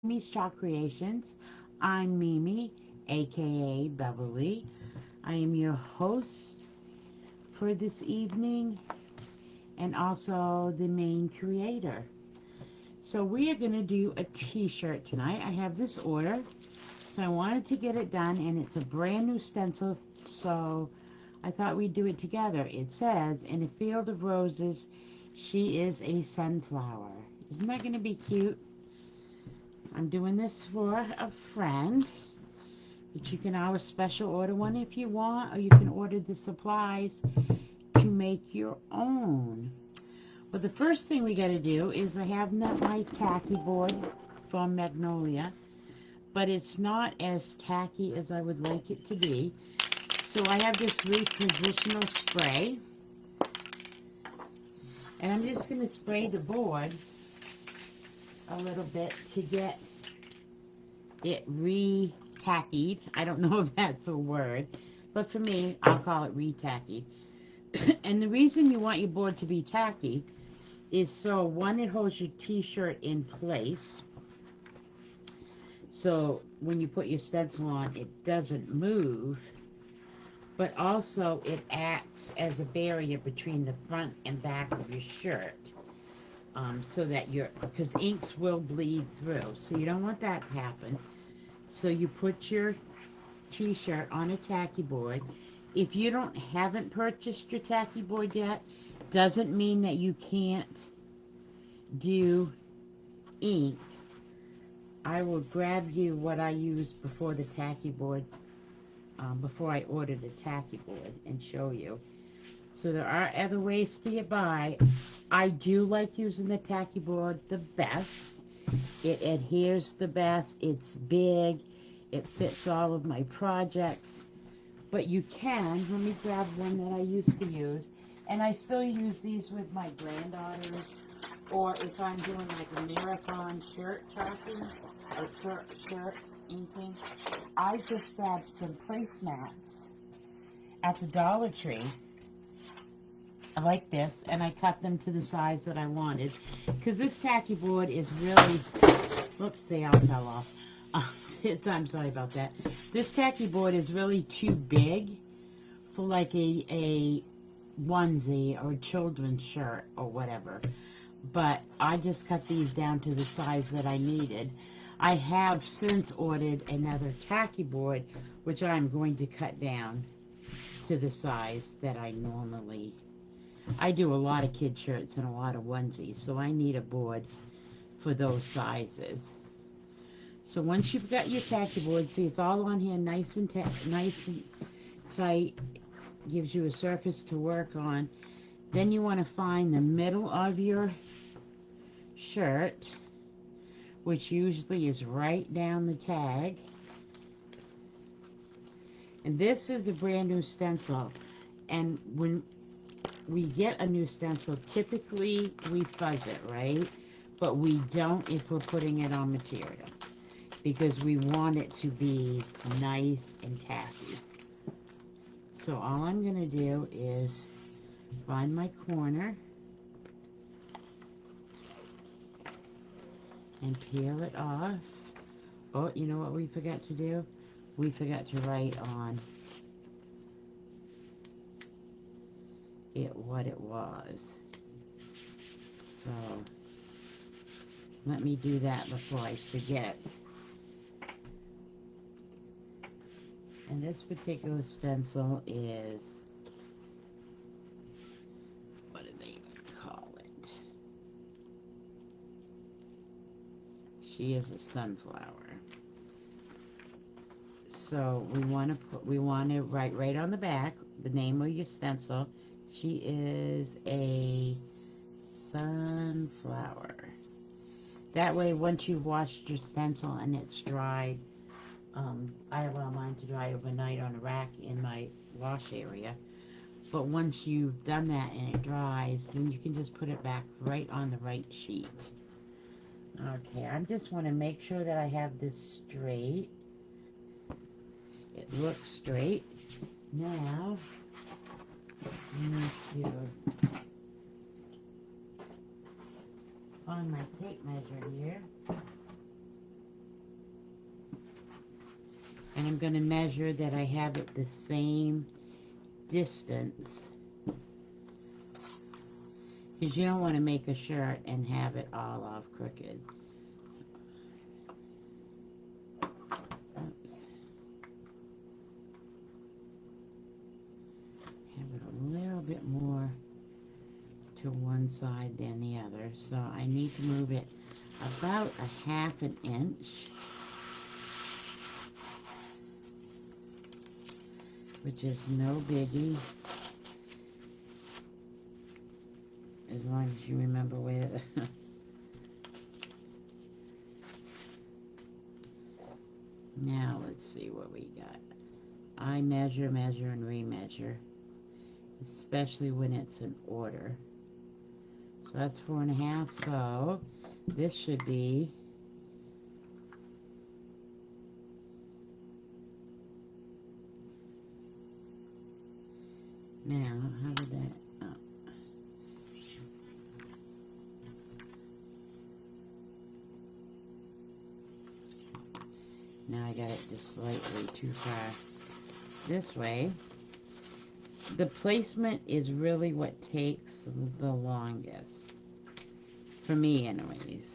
Mimi's Chalk Creations. I'm Mimi, aka Beverly. I am your host for this evening and also the main creator. So, we are going to do a t shirt tonight. I have this order, so I wanted to get it done, and it's a brand new stencil, so I thought we'd do it together. It says, "In a field of roses, she is a sunflower." Isn't that going to be cute? I'm doing this for a friend, but you can always special order one if you want, or you can order the supplies to make your own. Well, the first thing we got to do is I have my tacky board from Magnolia, but it's not as tacky as I would like it to be. So I have this repositional spray, and I'm just going to spray the board a little bit to get it re-tackied. I don't know if that's a word, but for me, I'll call it re-tackied. And the reason you want your board to be tacky is so, one, it holds your t-shirt in place. So when you put your stencil on, it doesn't move. But also it acts as a barrier between the front and back of your shirt. So that because inks will bleed through. So you don't want that to happen. So you put your t-shirt on a tacky board. If you haven't purchased your tacky board yet, doesn't mean that you can't do ink. I will grab you what I used before the tacky board, before I ordered a tacky board, and show you. So there are other ways to get by. I do like using the tacky board the best. It adheres the best. It's big. It fits all of my projects. But you can, let me grab one that I used to use. And I still use these with my granddaughters, or if I'm doing like a marathon shirt chalking or shirt inking. I just grabbed some placemats at the Dollar Tree like this, and I cut them to the size that I wanted, because this tacky board is really, whoops, they all fell off. I'm sorry about that. This tacky board is really too big for like a onesie or a children's shirt or whatever, but I just cut these down to the size that I needed. I have since ordered another tacky board, which I'm going to cut down to the size that I do a lot of kid shirts and a lot of onesies, so I need a board for those sizes. So once you've got your tacky board, see, it's all on here nice and tight, gives you a surface to work on. Then you want to find the middle of your shirt, which usually is right down the tag. And this is a brand new stencil. And when we get a new stencil, typically we fuzz it, right? But we don't if we're putting it on material, because we want it to be nice and tacky. So all I'm going to do is find my corner and peel it off. Oh, you know what we forgot to do? We forgot to write on it what it was. So let me do that before I forget. And this particular stencil is, what do they call it? She is a sunflower. So we want to write right on the back the name of your stencil. She is a sunflower. That way, once you've washed your stencil and it's dried, I allow mine to dry overnight on a rack in my wash area. But once you've done that and it dries, then you can just put it back right on the right sheet. Okay, I just want to make sure that I have this straight. It looks straight. Now, I need to find my tape measure here. I'm going to measure that I have it the same distance, because you don't want to make a shirt and have it all off crooked. Oops. Have it a little bit more to one side than the other, so I need to move it about a half an inch, which is no biggie, as long as you remember where the now let's see what we got. I measure, measure, and remeasure, especially when it's an order. So that's 4.5, so this should be now, how did that, oh. Now I got it just slightly too far this way. The placement is really what takes the longest, for me anyways.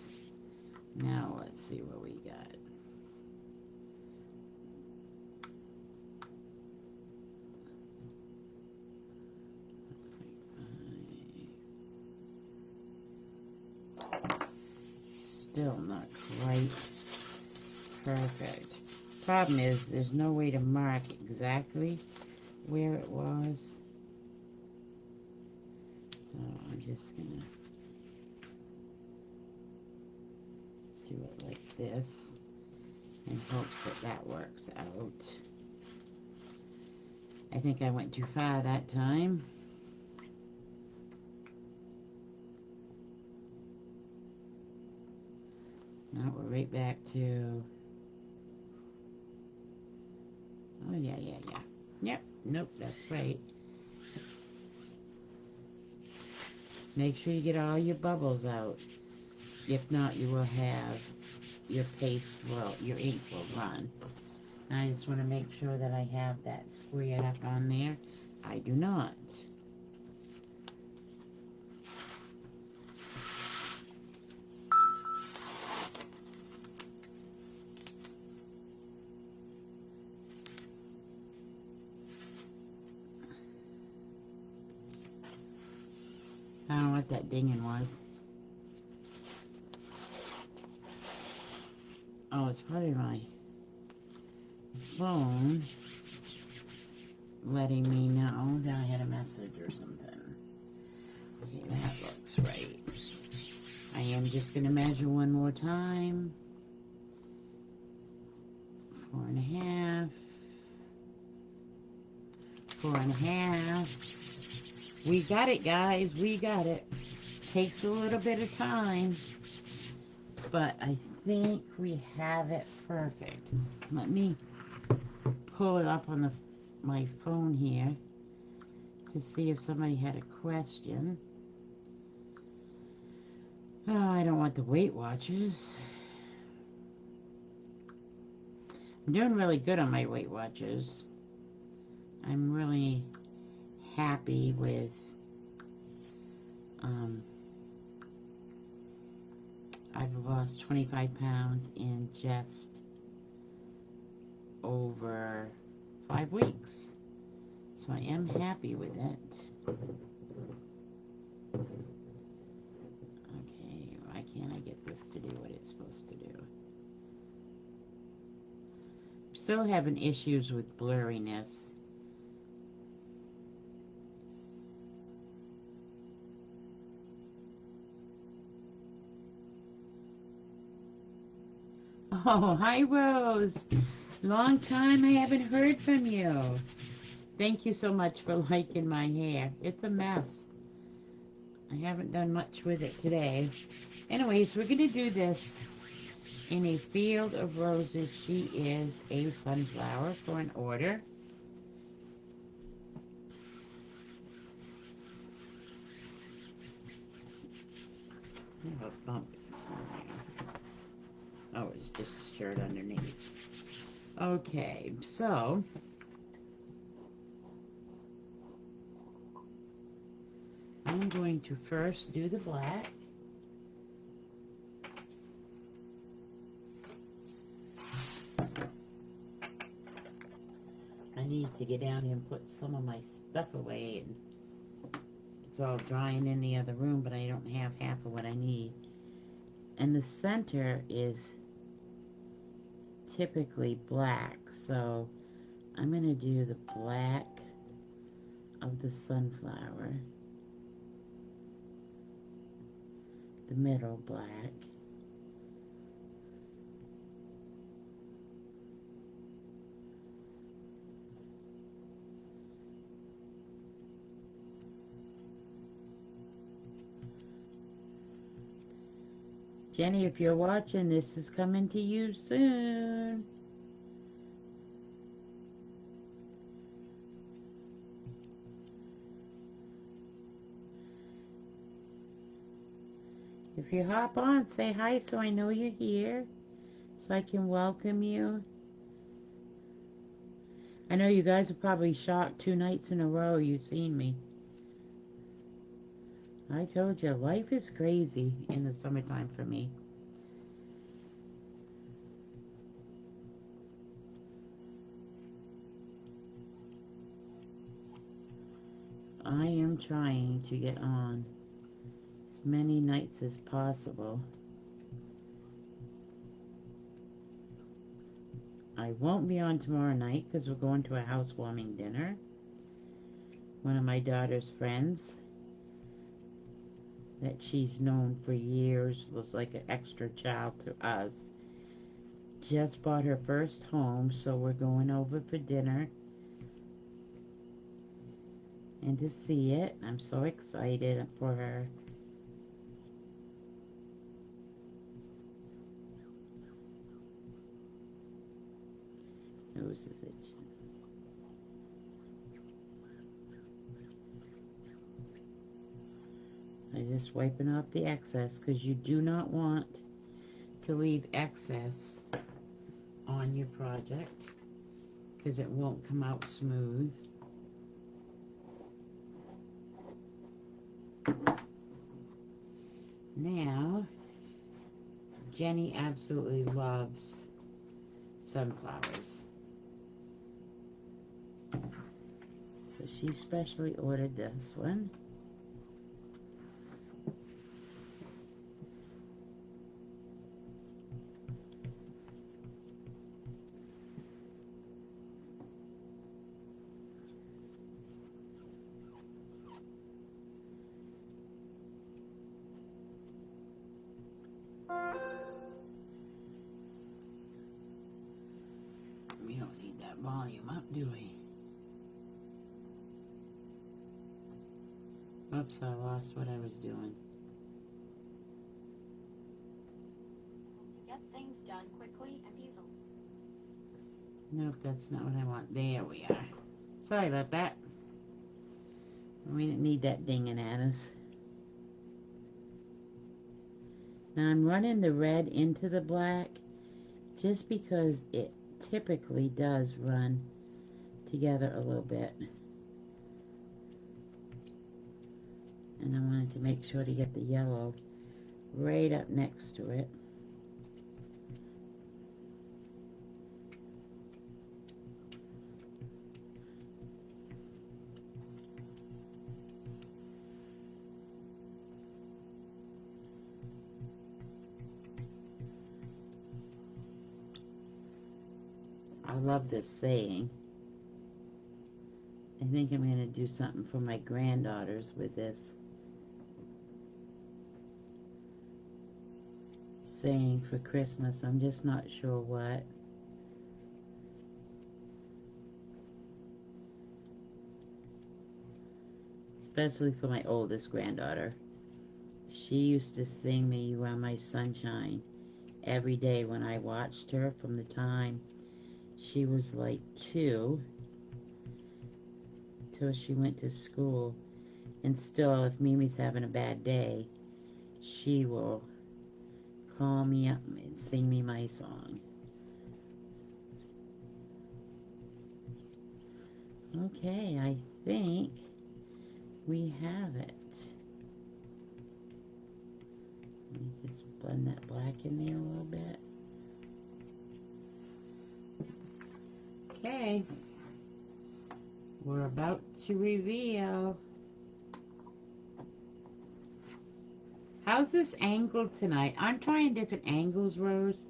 Now let's see what we got. Still not quite perfect. Problem is, there's no way to mark exactly where it was. So I'm just gonna do it like this in hopes that that works out. I think I went too far that time. Now we're right back to, oh yeah. Yep, nope, that's right. Make sure you get all your bubbles out. If not, you will have your paste, your ink will run. I just want to make sure that I have that squared up on there. I do not. I don't know what that dinging was. Oh, it's probably my phone letting me know that I had a message or something. Okay, that looks right. I am just going to measure one more time. 4.5. 4.5. We got it, guys. We got it. Takes a little bit of time, but I think we have it perfect. Let me pull it up on my phone here to see if somebody had a question. Oh, I don't want the Weight Watchers. I'm doing really good on my Weight Watchers. I'm really happy with I've lost 25 pounds in just over 5 weeks. So I am happy with it. Okay, why can't I get this to do what it's supposed to do? I'm still having issues with blurriness. Oh, hi, Rose. Long time I haven't heard from you. Thank you so much for liking my hair. It's a mess. I haven't done much with it today. Anyways, we're going to do this in a field of roses. She is a sunflower for an order. I have a bump somewhere. Oh, it's just a shirt underneath. Okay, so I'm going to first do the black. I need to get down here and put some of my stuff away, and it's all drying in the other room, but I don't have half of what I need. And the center is typically black, so I'm going to do the black of the sunflower, the middle black. Jenny, if you're watching, this is coming to you soon. If you hop on, say hi so I know you're here, so I can welcome you. I know you guys are probably shocked 2 nights in a row you've seen me. I told you, life is crazy in the summertime for me. I am trying to get on as many nights as possible. I won't be on tomorrow night because we're going to a housewarming dinner. One of my daughter's friends that she's known for years, was like an extra child to us, just bought her first home, so we're going over for dinner and to see it. I'm so excited for her. Nose is itching. I'm just wiping off the excess because you do not want to leave excess on your project because it won't come out smooth. Now, Jenny absolutely loves sunflowers. So she specially ordered this one. We don't need that volume up, do we? Oops, I lost what I was doing. Get things done quickly and easily. Nope, that's not what I want. There we are. Sorry about that. We didn't need that dinging at us. Now I'm running the red into the black just because it typically does run together a little bit. And I wanted to make sure to get the yellow right up next to it. I love this saying. I think I'm going to do something for my granddaughters with this saying for Christmas. I'm just not sure what. Especially for my oldest granddaughter. She used to sing me "You Are My Sunshine" every day when I watched her from the time she was like 2 till she went to school. And still, if Mimi's having a bad day, she will call me up and sing me my song. Okay, I think we have it. Let me just blend that black in there a little bit. Okay, we're about to reveal. How's this angle tonight? I'm trying different angles, Rose,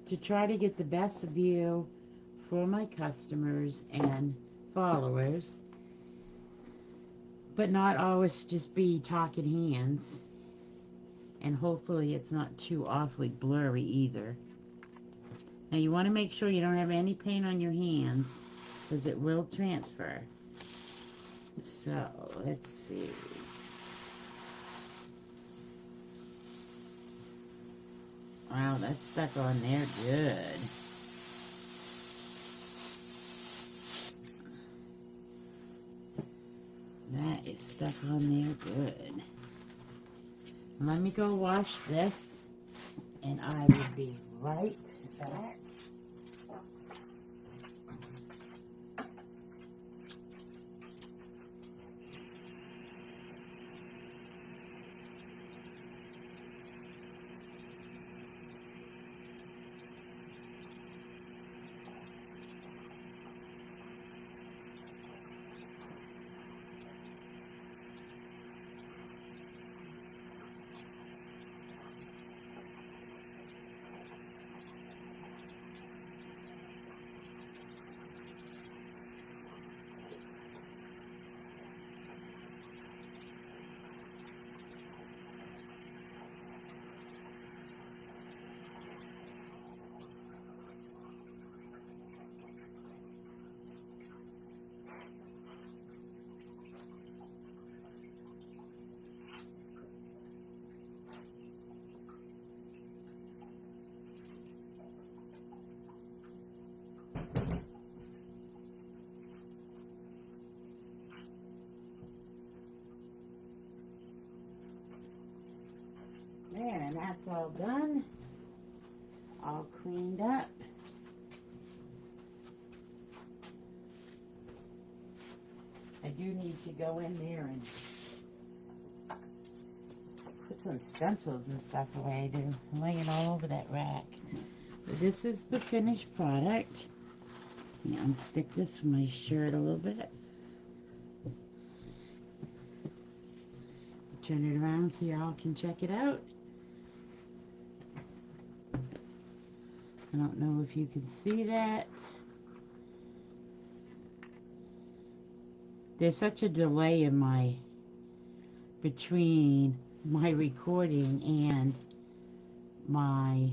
to try to get the best view for my customers and followers, but not always just be talking hands. And hopefully it's not too awfully blurry either. Now you want to make sure you don't have any paint on your hands because it will transfer. So let's see. Wow, that's stuck on there good. That is stuck on there good. Let me go wash this and I will be right back. There, and that's all done. All cleaned up. I do need to go in there and put some stencils and stuff away. They're laying all over that rack. But this is the finished product. Let me unstick this from my shirt a little bit. Turn it around so y'all can check it out. I don't know if you can see that. There's such a delay in between my recording and my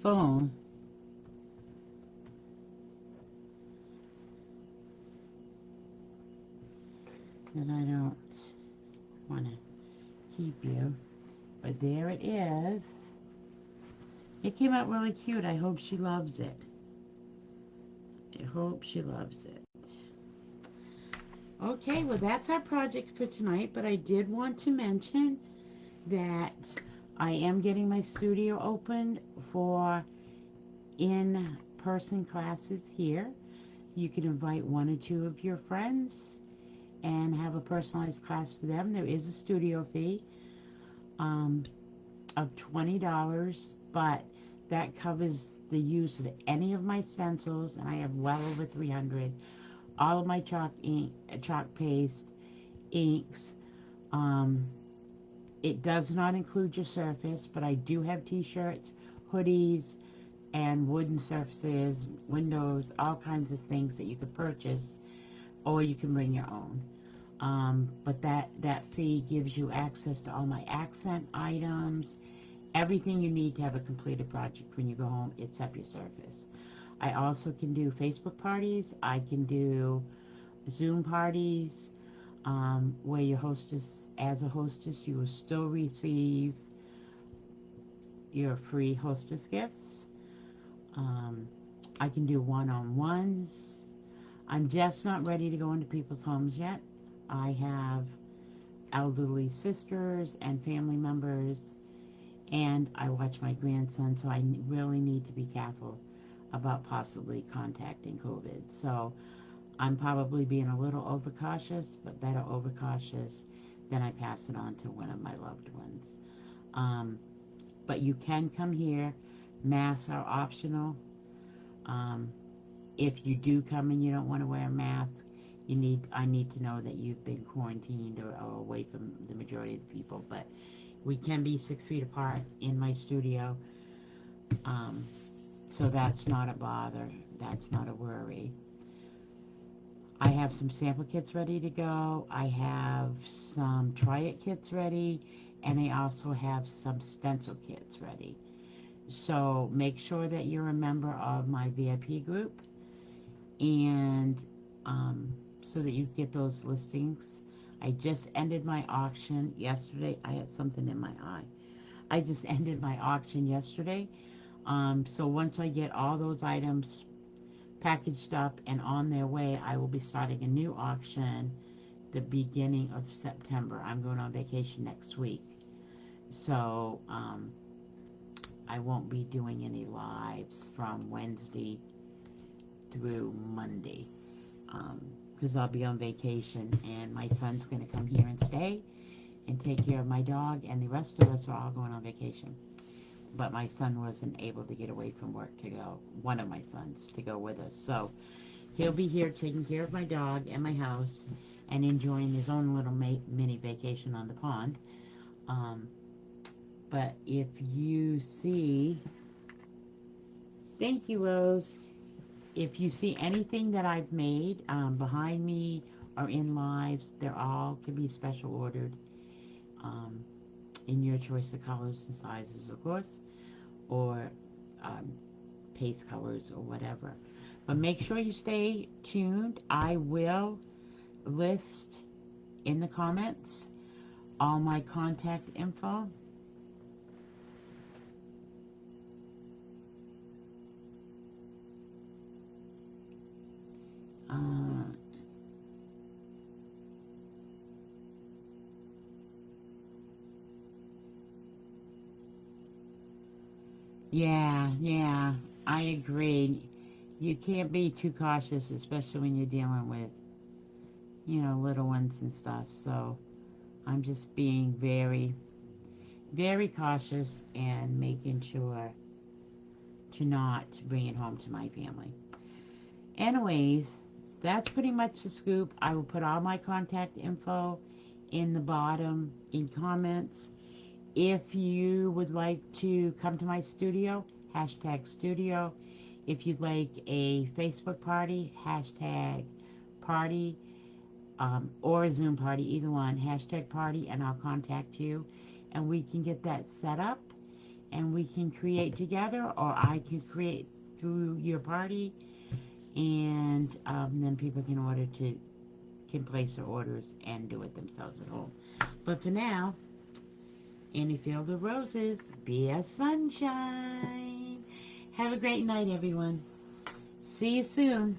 phone. And I don't want to keep you. But there it is. It came out really cute. I hope she loves it. I hope she loves it. Okay, well that's our project for tonight, but I did want to mention that I am getting my studio opened for in-person classes here. You can invite one or two of your friends and have a personalized class for them. There is a studio fee of $20, but that covers the use of any of my stencils, and I have well over 300. All of my chalk ink, chalk paste, inks. It does not include your surface, but I do have t-shirts, hoodies, and wooden surfaces, windows, all kinds of things that you could purchase, or you can bring your own. But that fee gives you access to all my accent items, everything you need to have a completed project when you go home, except your surface. I also can do Facebook parties. I can do Zoom parties, where your hostess, as a hostess, you will still receive your free hostess gifts. I can do one-on-ones. I'm just not ready to go into people's homes yet. I have elderly sisters and family members, and I watch my grandson, so I really need to be careful about possibly contacting COVID. So I'm probably being a little overcautious, but better overcautious than I pass it on to one of my loved ones. Um, but you can come here. Masks are optional. Um, if you do come and you don't want to wear a mask, I need to know that you've been quarantined or away from the majority of the people. But we can be 6 feet apart in my studio, um, so that's not a bother. That's not a worry. I have some sample kits ready to go. I have some try it kits ready, and I also have some stencil kits ready. So make sure that you're a member of my VIP group, and um, so that you get those listings. I just ended my auction yesterday. I had something in my eye. I just ended my auction yesterday. So once I get all those items packaged up and on their way, I will be starting a new auction the beginning of September. I'm going on vacation next week. So I won't be doing any lives from Wednesday through Monday, because I'll be on vacation and my son's going to come here and stay and take care of my dog, and the rest of us are all going on vacation. But my son wasn't able to get away from work to go, one of my sons, to go with us. So he'll be here taking care of my dog and my house and enjoying his own little mini vacation on the pond. Um, but if you see, thank you, Rose. If you see anything that I've made behind me or in lives, they're all can be special ordered um, in your choice of colors and sizes, of course, or um, paste colors or whatever. But make sure you stay tuned. I will list in the comments all my contact info. Uh, yeah, I agree. You can't be too cautious, especially when you're dealing with, little ones and stuff. So I'm just being very, very cautious and making sure to not bring it home to my family. Anyways, that's pretty much the scoop. I will put all my contact info in the bottom in comments. If you would like to come to my studio, hashtag studio. If you'd like a Facebook party, hashtag party, or a Zoom party, either one, hashtag party, and I'll contact you. And we can get that set up, and we can create together, or I can create through your party, and then people can place their orders and do it themselves at home. But for now, in a field of roses, be a sunshine. Have a great night, everyone. See you soon.